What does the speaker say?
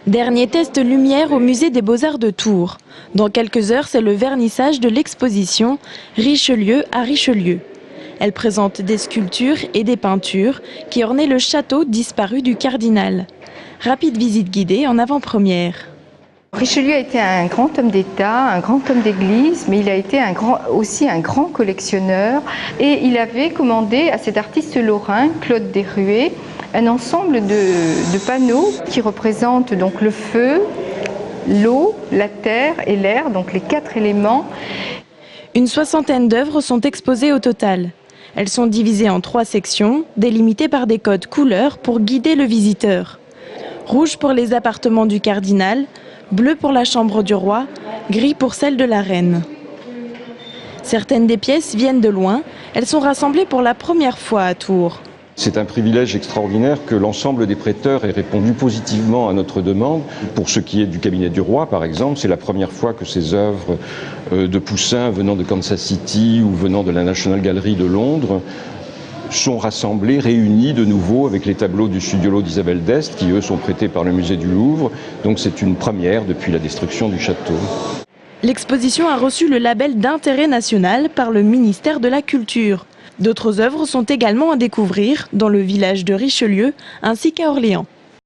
Dernier test lumière au musée des Beaux-Arts de Tours. Dans quelques heures, c'est le vernissage de l'exposition Richelieu à Richelieu. Elle présente des sculptures et des peintures qui ornaient le château disparu du cardinal. Rapide visite guidée en avant-première. Richelieu a été un grand homme d'État, un grand homme d'église, mais il a été aussi un grand collectionneur. Et il avait commandé à cet artiste lorrain, Claude Deruet, un ensemble de panneaux qui représentent donc le feu, l'eau, la terre et l'air, donc les 4 éléments. Une soixantaine d'œuvres sont exposées au total. Elles sont divisées en 3 sections, délimitées par des codes couleurs pour guider le visiteur. Rouge pour les appartements du cardinal, bleu pour la chambre du roi, gris pour celle de la reine. Certaines des pièces viennent de loin, elles sont rassemblées pour la première fois à Tours. C'est un privilège extraordinaire que l'ensemble des prêteurs ait répondu positivement à notre demande. Pour ce qui est du cabinet du roi, par exemple, c'est la première fois que ces œuvres de Poussin venant de Kansas City ou venant de la National Gallery de Londres sont rassemblées, réunies de nouveau avec les tableaux du studiolo d'Isabelle d'Este qui, eux, sont prêtés par le musée du Louvre. Donc c'est une première depuis la destruction du château. L'exposition a reçu le label d'intérêt national par le ministère de la Culture. D'autres œuvres sont également à découvrir dans le village de Richelieu ainsi qu'à Orléans.